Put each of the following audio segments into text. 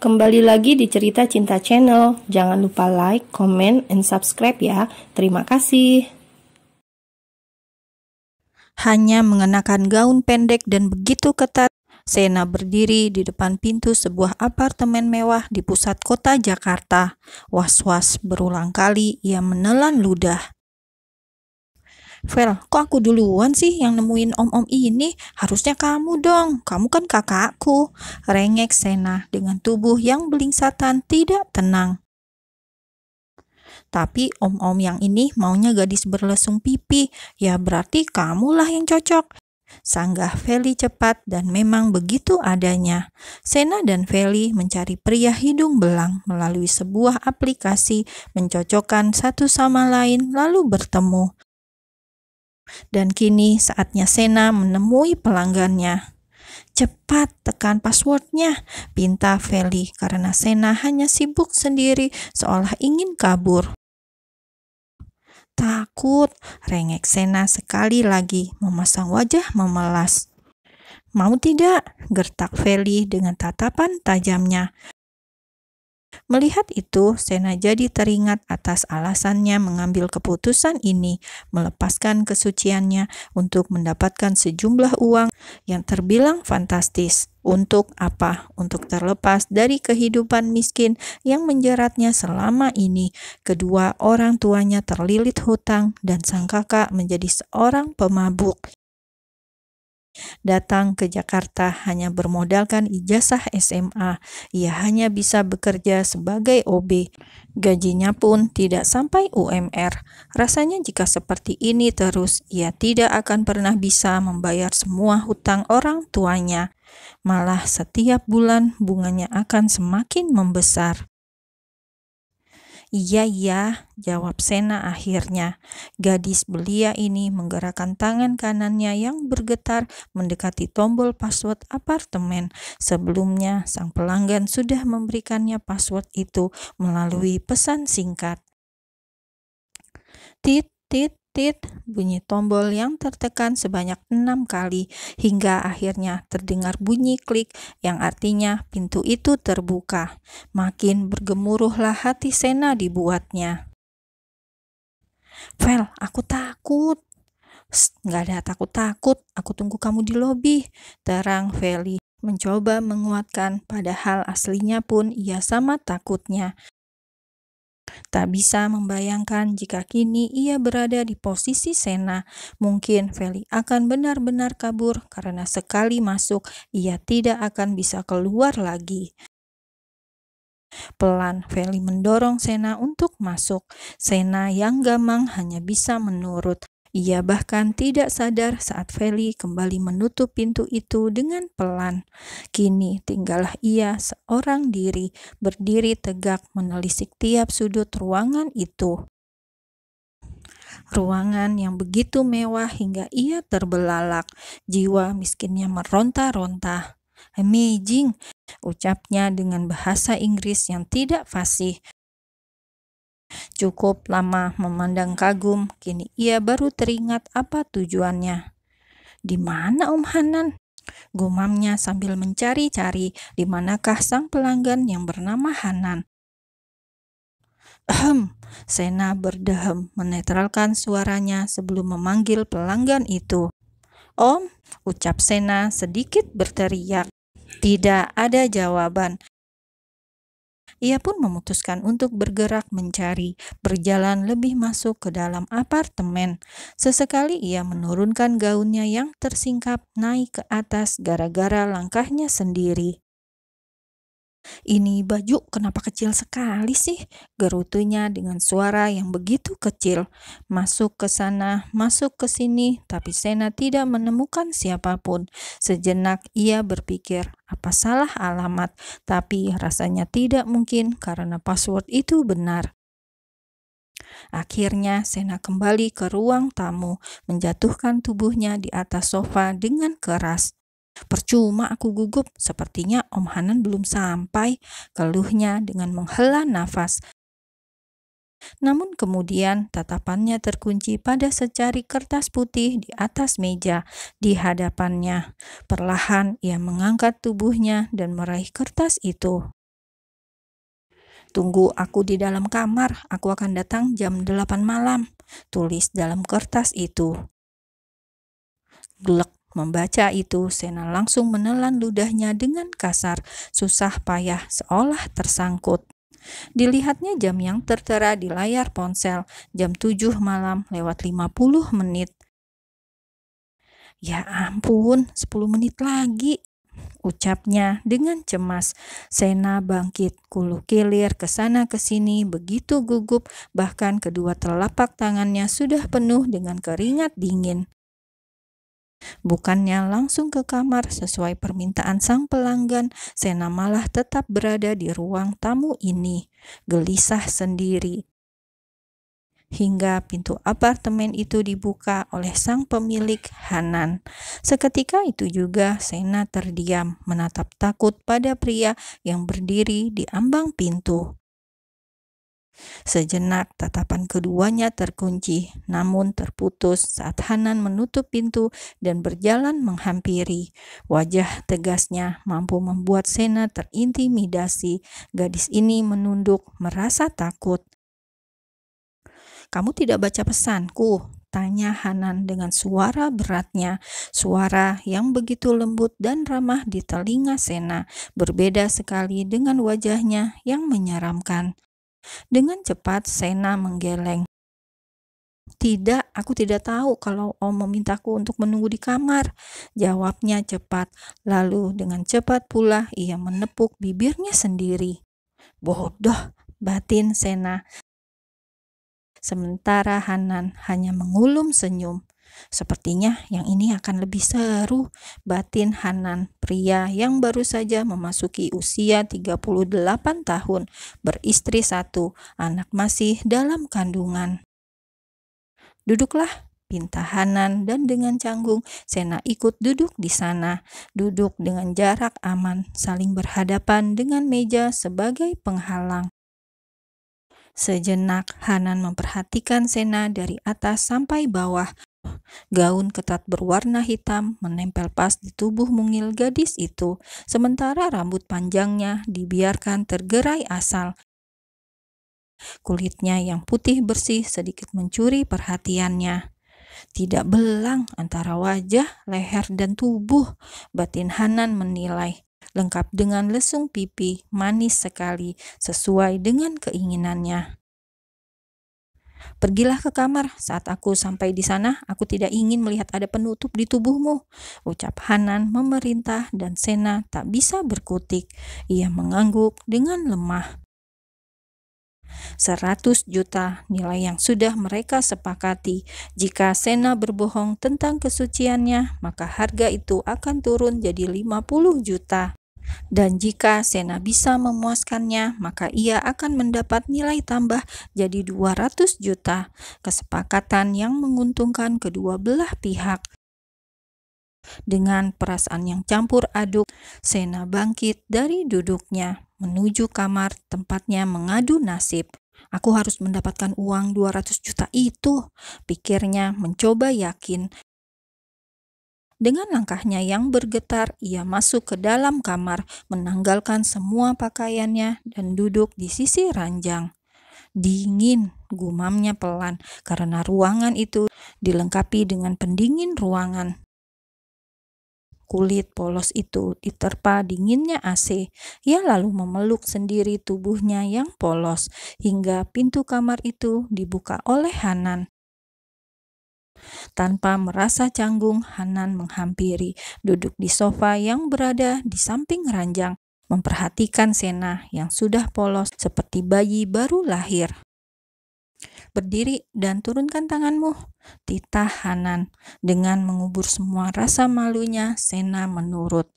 Kembali lagi di Cerita Cinta Channel. Jangan lupa like, comment, and subscribe ya. Terima kasih. Hanya mengenakan gaun pendek dan begitu ketat, Sena berdiri di depan pintu sebuah apartemen mewah di pusat kota Jakarta. Was-was berulang kali ia menelan ludah. Vel, kok aku duluan sih yang nemuin om-om ini? Harusnya kamu dong, kamu kan kakakku. Rengek Sena dengan tubuh yang belingsatan tidak tenang. Tapi om-om yang ini maunya gadis berlesung pipi, ya berarti kamulah yang cocok. Sanggah Feli cepat dan memang begitu adanya. Sena dan Feli mencari pria hidung belang melalui sebuah aplikasi, mencocokkan satu sama lain lalu bertemu. Dan kini saatnya Sena menemui pelanggannya. Cepat tekan passwordnya, pinta Feli karena Sena hanya sibuk sendiri seolah ingin kabur. Takut, rengek Sena sekali lagi memasang wajah memelas. Mau tidak? Gertak Feli dengan tatapan tajamnya. Melihat itu, Sena jadi teringat atas alasannya mengambil keputusan ini, melepaskan kesuciannya untuk mendapatkan sejumlah uang yang terbilang fantastis. Untuk apa? Untuk terlepas dari kehidupan miskin yang menjeratnya selama ini. Kedua orang tuanya terlilit hutang dan sang kakak menjadi seorang pemabuk. Datang ke Jakarta hanya bermodalkan ijazah SMA. Ia hanya bisa bekerja sebagai OB. Gajinya pun tidak sampai UMR. Rasanya jika seperti ini terus, ia tidak akan pernah bisa membayar semua hutang orang tuanya. Malah setiap bulan bunganya akan semakin membesar. Iya, jawab Sena akhirnya. Gadis belia ini menggerakkan tangan kanannya yang bergetar mendekati tombol password apartemen. Sebelumnya, sang pelanggan sudah memberikannya password itu melalui pesan singkat. Tit, tit, tit, bunyi tombol yang tertekan sebanyak 6 kali hingga akhirnya terdengar bunyi klik yang artinya pintu itu terbuka. Makin bergemuruhlah hati Sena dibuatnya. Vel, aku takut. Nggak ada takut-takut, aku tunggu kamu di lobi, terang Feli. Mencoba menguatkan, padahal aslinya pun ia sama takutnya. Tak bisa membayangkan jika kini ia berada di posisi Sena. Mungkin Feli akan benar-benar kabur karena sekali masuk ia tidak akan bisa keluar lagi. Pelan Feli mendorong Sena untuk masuk. Sena yang gamang hanya bisa menurut. Ia bahkan tidak sadar saat Feli kembali menutup pintu itu dengan pelan. Kini tinggallah ia seorang diri, berdiri tegak menelisik tiap sudut ruangan itu. Ruangan yang begitu mewah hingga ia terbelalak. Jiwa miskinnya meronta-ronta. Amazing, ucapnya dengan bahasa Inggris yang tidak fasih. Cukup lama memandang kagum, kini ia baru teringat apa tujuannya. Di mana Om Hanan? Gumamnya sambil mencari-cari di manakah sang pelanggan yang bernama Hanan. Sena berdehem menetralkan suaranya sebelum memanggil pelanggan itu. Om, ucap Sena sedikit berteriak. Tidak ada jawaban. Ia pun memutuskan untuk bergerak mencari, berjalan lebih masuk ke dalam apartemen. Sesekali ia menurunkan gaunnya yang tersingkap naik ke atas gara-gara langkahnya sendiri. Ini baju kenapa kecil sekali sih? Gerutunya dengan suara yang begitu kecil. Masuk ke sana, masuk ke sini, tapi Sena tidak menemukan siapapun. Sejenak ia berpikir, apa salah alamat? Tapi rasanya tidak mungkin karena password itu benar. Akhirnya Sena kembali ke ruang tamu, menjatuhkan tubuhnya di atas sofa dengan keras. Percuma aku gugup, sepertinya Om Hanan belum sampai, keluhnya dengan menghela nafas. Namun kemudian tatapannya terkunci pada secari kertas putih di atas meja di hadapannya. Perlahan ia mengangkat tubuhnya dan meraih kertas itu. Tunggu aku di dalam kamar, aku akan datang jam 8 malam, tulis dalam kertas itu. Glek, membaca itu, Sena langsung menelan ludahnya dengan kasar, susah payah, seolah tersangkut. Dilihatnya jam yang tertera di layar ponsel, jam 7 malam lewat 50 menit. Ya ampun, 10 menit lagi, ucapnya dengan cemas. Sena bangkit, kulu-kilir ke sana ke sini, begitu gugup, bahkan kedua telapak tangannya sudah penuh dengan keringat dingin. Bukannya langsung ke kamar sesuai permintaan sang pelanggan, Sena malah tetap berada di ruang tamu ini, gelisah sendiri. Hingga pintu apartemen itu dibuka oleh sang pemilik, Hanan. Seketika itu juga Sena terdiam, menatap takut pada pria yang berdiri di ambang pintu. Sejenak tatapan keduanya terkunci, namun terputus saat Hanan menutup pintu dan berjalan menghampiri. Wajah tegasnya mampu membuat Sena terintimidasi. Gadis ini menunduk, merasa takut. "Kamu tidak baca pesanku?" tanya Hanan dengan suara beratnya, suara yang begitu lembut dan ramah di telinga Sena, berbeda sekali dengan wajahnya yang menyeramkan. Dengan cepat Sena menggeleng. "Tidak, aku tidak tahu kalau Om memintaku untuk menunggu di kamar," jawabnya cepat. Lalu dengan cepat pula ia menepuk bibirnya sendiri. "Bodoh," batin Sena. Sementara Hanan hanya mengulum senyum. "Sepertinya yang ini akan lebih seru," batin Hanan, pria yang baru saja memasuki usia 38 tahun, beristri 1, anak masih dalam kandungan. "Duduklah," pinta Hanan, dan dengan canggung Sena ikut duduk di sana, duduk dengan jarak aman, saling berhadapan dengan meja sebagai penghalang. Sejenak Hanan memperhatikan Sena dari atas sampai bawah. Gaun ketat berwarna hitam menempel pas di tubuh mungil gadis itu, sementara rambut panjangnya dibiarkan tergerai asal. Kulitnya yang putih bersih sedikit mencuri perhatiannya. "Tidak belang antara wajah, leher, dan tubuh," batin Hanan menilai. "Lengkap dengan lesung pipi, manis sekali, sesuai dengan keinginannya. Pergilah ke kamar, saat aku sampai di sana, aku tidak ingin melihat ada penutup di tubuhmu," ucap Hanan memerintah, dan Sena tak bisa berkutik. Ia mengangguk dengan lemah. 100 juta nilai yang sudah mereka sepakati. Jika Sena berbohong tentang kesuciannya, maka harga itu akan turun jadi 50 juta. Dan jika Sena bisa memuaskannya, maka ia akan mendapat nilai tambah jadi 200 juta. Kesepakatan yang menguntungkan kedua belah pihak. Dengan perasaan yang campur aduk, Sena bangkit dari duduknya, menuju kamar tempatnya mengadu nasib. "Aku harus mendapatkan uang 200 juta itu," pikirnya mencoba yakin. Dengan langkahnya yang bergetar, ia masuk ke dalam kamar, menanggalkan semua pakaiannya dan duduk di sisi ranjang. "Dingin," gumamnya pelan, karena ruangan itu dilengkapi dengan pendingin ruangan. Kulit polos itu diterpa dinginnya AC. Ia lalu memeluk sendiri tubuhnya yang polos, hingga pintu kamar itu dibuka oleh Hanan. Tanpa merasa canggung, Hanan menghampiri, duduk di sofa yang berada di samping ranjang, memperhatikan Sena yang sudah polos seperti bayi baru lahir. "Berdiri dan turunkan tanganmu," titah Hanan. Dengan mengubur semua rasa malunya, Sena menurut.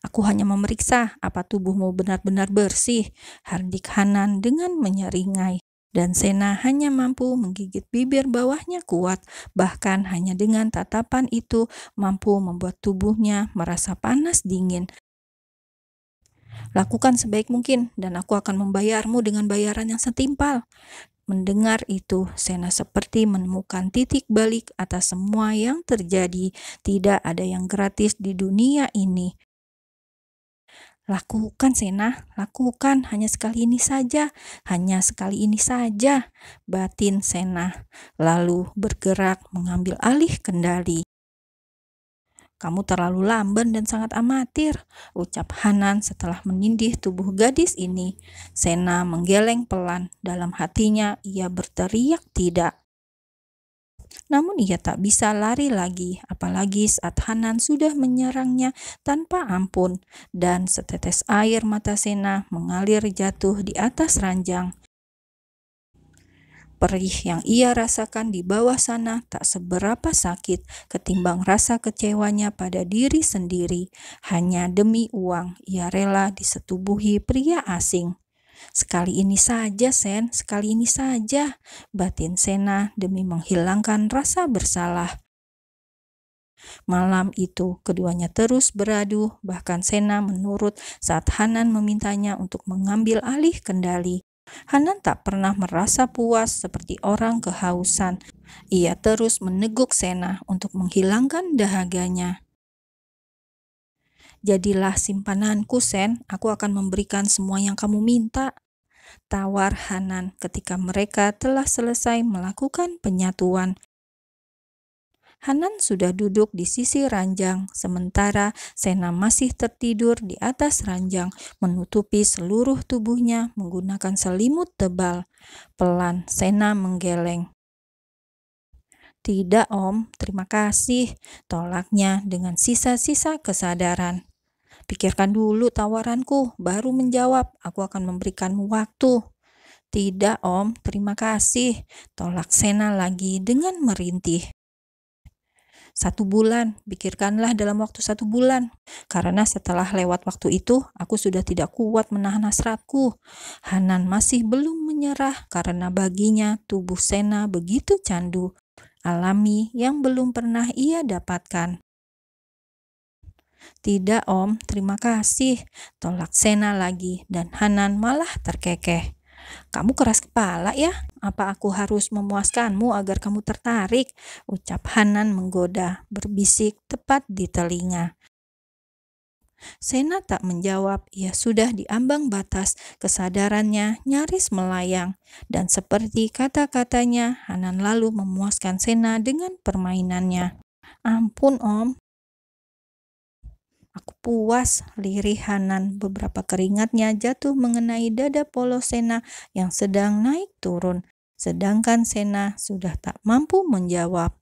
"Aku hanya memeriksa apa tubuhmu benar-benar bersih," hardik Hanan dengan menyeringai. Dan Sena hanya mampu menggigit bibir bawahnya kuat, bahkan hanya dengan tatapan itu mampu membuat tubuhnya merasa panas dingin. "Lakukan sebaik mungkin dan aku akan membayarmu dengan bayaran yang setimpal." Mendengar itu, Sena seperti menemukan titik balik atas semua yang terjadi. Tidak ada yang gratis di dunia ini. Lakukan, Sena, lakukan. Hanya sekali ini saja, hanya sekali ini saja, batin Sena. Lalu bergerak mengambil alih kendali. Kamu terlalu lamban dan sangat amatir, ucap Hanan setelah menindih tubuh gadis ini. Sena menggeleng pelan. Dalam hatinya ia berteriak tidak. Namun ia tak bisa lari lagi, apalagi saat Hanan sudah menyerangnya tanpa ampun, dan setetes air mata Sena mengalir jatuh di atas ranjang. Perih yang ia rasakan di bawah sana tak seberapa sakit ketimbang rasa kecewanya pada diri sendiri. Hanya demi uang, ia rela disetubuhi pria asing. Sekali ini saja, Sen, sekali ini saja, batin Sena demi menghilangkan rasa bersalah. Malam itu, keduanya terus beradu, bahkan Sena menurut saat Hanan memintanya untuk mengambil alih kendali. Hanan tak pernah merasa puas seperti orang kehausan. Ia terus meneguk Sena untuk menghilangkan dahaganya. Jadilah simpananku, Sen, aku akan memberikan semua yang kamu minta, tawar Hanan ketika mereka telah selesai melakukan penyatuan. Hanan sudah duduk di sisi ranjang, sementara Sena masih tertidur di atas ranjang, menutupi seluruh tubuhnya menggunakan selimut tebal. Pelan Sena menggeleng. Tidak, Om, terima kasih, tolaknya dengan sisa-sisa kesadaran. Pikirkan dulu tawaranku, baru menjawab, aku akan memberikanmu waktu. Tidak, Om, terima kasih, tolak Sena lagi dengan merintih. 1 bulan, pikirkanlah dalam waktu 1 bulan. Karena setelah lewat waktu itu, aku sudah tidak kuat menahan hasratku. Hanan masih belum menyerah karena baginya tubuh Sena begitu candu, alami yang belum pernah ia dapatkan. Tidak, Om, terima kasih, tolak Sena lagi dan Hanan malah terkekeh. Kamu keras kepala ya, apa aku harus memuaskanmu agar kamu tertarik? Ucap Hanan menggoda, berbisik tepat di telinga. Sena tak menjawab, ia sudah di ambang batas, kesadarannya nyaris melayang. Dan seperti kata-katanya, Hanan lalu memuaskan Sena dengan permainannya. Ampun, Om. Aku puas, lirih Hanan. Beberapa keringatnya jatuh mengenai dada polos Sena yang sedang naik turun. Sedangkan Sena sudah tak mampu menjawab.